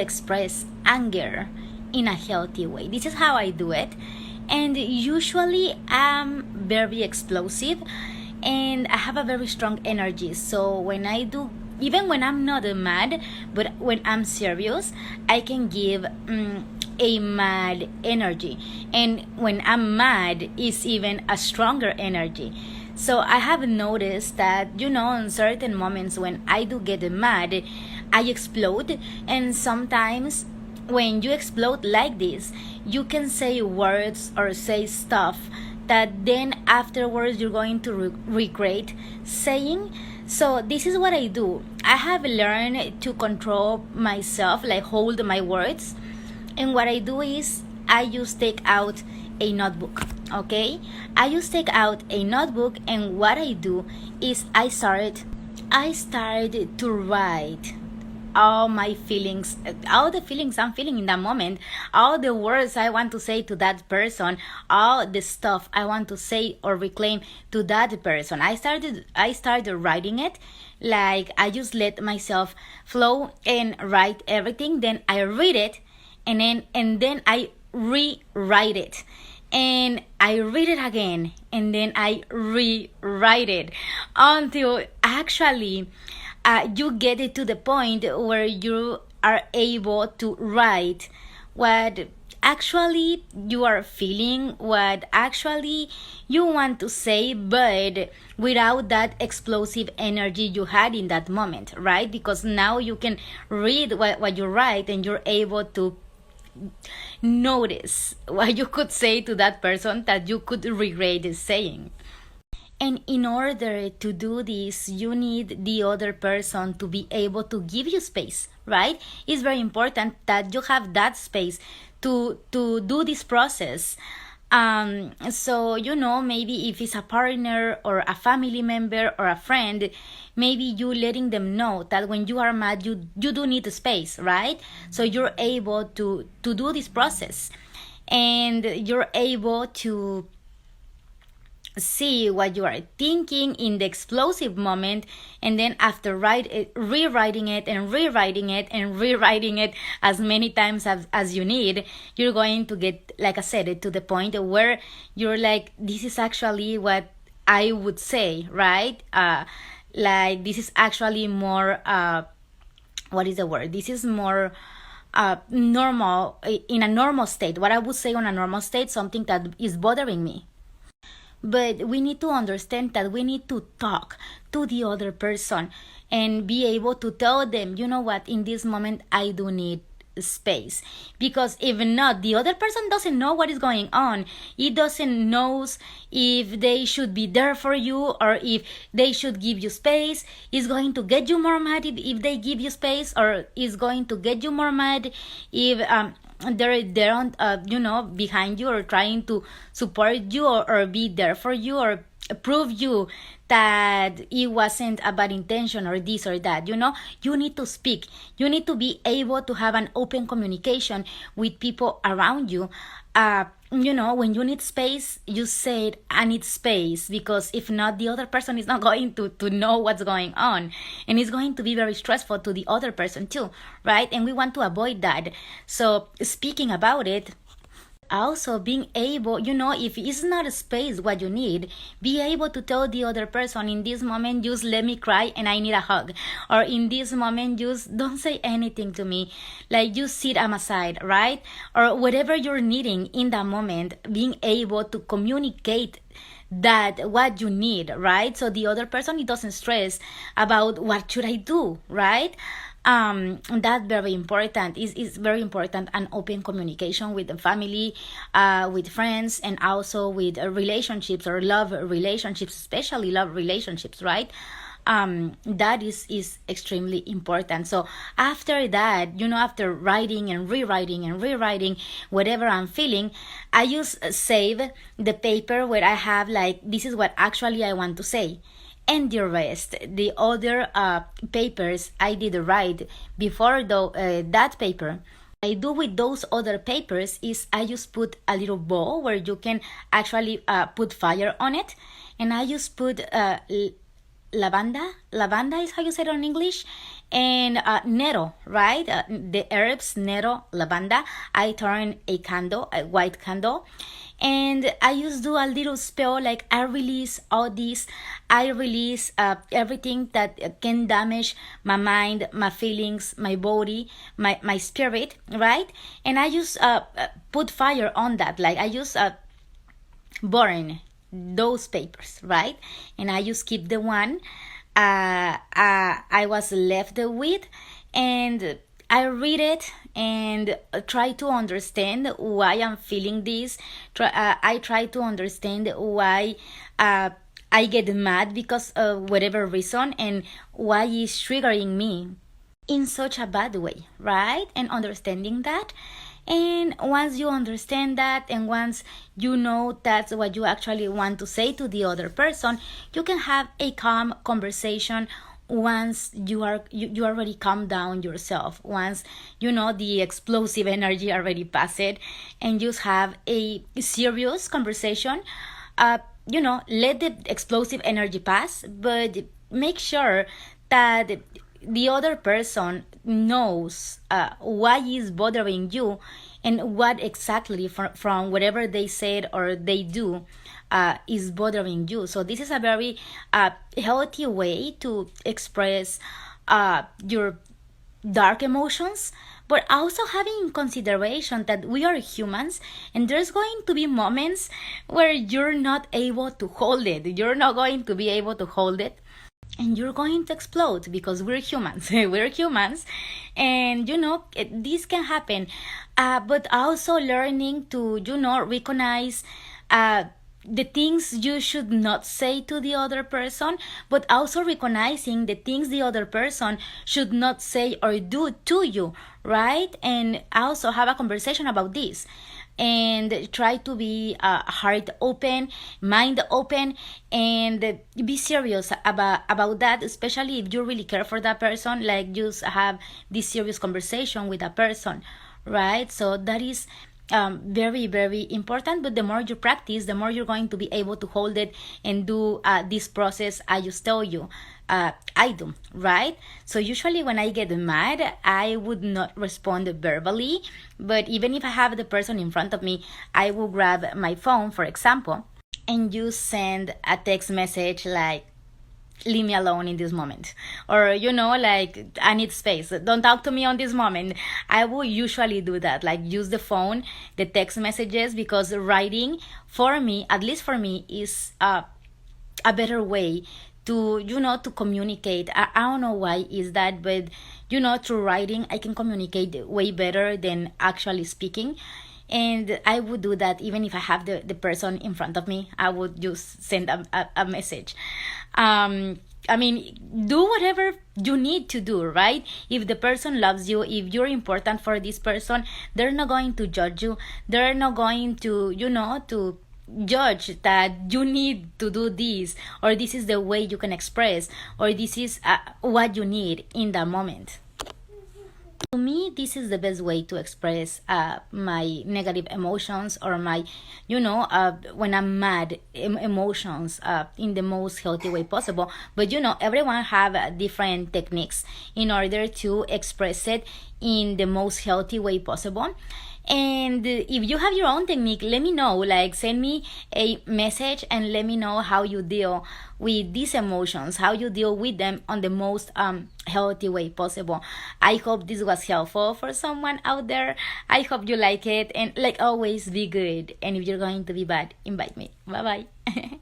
express anger in a healthy way. This is how I do it. And usually I'm very explosive and I have a very strong energy. So when I do, even when I'm not mad, but when I'm serious, I can give a mad energy. And when I'm mad, it's even a stronger energy. So I have noticed that, in certain moments when I do get mad, I explode. And sometimes when you explode like this, you can say words or say stuff that then afterwards you're going to regret saying. So this is what I do. I have learned to control myself, like hold my words. And what I do is I just take out a notebook. Okay, I just take out a notebook, and what I do is I start to write all my feelings, all the feelings I'm feeling in that moment, all the words I want to say to that person, all the stuff I want to say or reclaim to that person. I started writing it, like I just let myself flow and write everything. Then I read it, and then I rewrite it. And I read it again, and then I rewrite it until actually you get it to the point where you are able to write what actually you are feeling, what actually you want to say, but without that explosive energy you had in that moment, right? Because now you can read what you write, and you're able to notice what you could say to that person that you could regret saying. And in order to do this, you need the other person to be able to give you space, right? It's very important that you have that space to do this process. So, maybe if it's a partner or a family member or a friend, maybe you letting them know that when you are mad, you do need space, right? So you're able to do this process, and you're able to see what you are thinking in the explosive moment, and then after rewriting it and rewriting it and rewriting it as many times as you need, you're going to get, like I said, to the point where you're like, this is actually what I would say, right? Like this is actually more what is the word? This is more normal, in a normal state. What I would say on a normal state, something that is bothering me. But we need to understand that we need to talk to the other person and be able to tell them, you know what, in this moment I do need space. Because if not, the other person doesn't know what is going on. It doesn't know if they should be there for you or if they should give you space. It's going to get you more mad if they give you space, or it's going to get you more mad if they're on behind you or trying to support you or be there for you or prove you that it wasn't a bad intention or this or that. You need to speak. You need to be able to have an open communication with people around you. When you need space, you say it, I need space, because if not, the other person is not going to know what's going on, and it's going to be very stressful to the other person too, right? And we want to avoid that. So speaking about it, also being able, if it's not a space what you need, be able to tell the other person, in this moment just let me cry and I need a hug, or in this moment just don't say anything to me, like just sit on my side, right? Or whatever you're needing in that moment, being able to communicate that what you need, right? So the other person, it doesn't stress about what should I do, right? That's very important. Is very important, an open communication with the family, with friends, and also with relationships or love relationships, especially love relationships, right? That is extremely important. So after that, after writing and rewriting whatever I'm feeling, I just save the paper where I have, like, this is what actually I want to say. And the rest, the other papers I did write before that paper, I do with those other papers is I just put a little bowl where you can actually put fire on it, and I just put lavanda is how you say it in English, And nettle, right? The herbs, nettle, lavanda. I turn a candle, a white candle, and I just do a little spell, like I release all this. I release everything that can damage my mind, my feelings, my body, my spirit, right? And I just put fire on that. Like I just burn those papers, right? And I just keep the one I was left with, and I read it and try to understand why I'm feeling this. I try to understand why I get mad because of whatever reason, and why it's triggering me in such a bad way, right? And understanding that. And once you understand that, and once you know that's what you actually want to say to the other person, you can have a calm conversation. Once you already calm down yourself, once you know the explosive energy already passed, and just have a serious conversation. Let the explosive energy pass, but make sure that the other person knows why is bothering you, and what exactly from whatever they said or they do is bothering you. So this is a very healthy way to express your dark emotions, but also having in consideration that we are humans, and there's going to be moments where you're not able to hold it. You're not going to be able to hold it, and you're going to explode, because we're humans. We're humans, and this can happen. But also learning to recognize the things you should not say to the other person, but also recognizing the things the other person should not say or do to you, right? And also have a conversation about this, and try to be heart open, mind open, and be serious about that, especially if you really care for that person. Like, just have this serious conversation with a person, right? So that is very, very important. But the more you practice, the more you're going to be able to hold it and do this process I just tell you I do, right? So usually when I get mad, I would not respond verbally, but even if I have the person in front of me, I will grab my phone, for example, and just send a text message like, leave me alone in this moment, or like, I need space, don't talk to me on this moment. I will usually do that, like use the phone, the text messages, because writing, for me, at least for me, is a better way to to communicate. I don't know why is that, but through writing I can communicate way better than actually speaking. And I would do that even if I have the person in front of me. I would just send a message. I mean, do whatever you need to do, right? If the person loves you, if you're important for this person, they're not going to judge you. They're not going to to judge that you need to do this, or this is the way you can express, or this is what you need in that moment. To me, this is the best way to express my negative emotions, or my, when I'm mad, emotions in the most healthy way possible. But everyone have different techniques in order to express it in the most healthy way possible. And if you have your own technique, let me know. Like, send me a message and let me know how you deal with these emotions, how you deal with them on the most healthy way possible. I hope this was helpful for someone out there. I hope you like it, and like always, be good. And if you're going to be bad, invite me. Bye bye.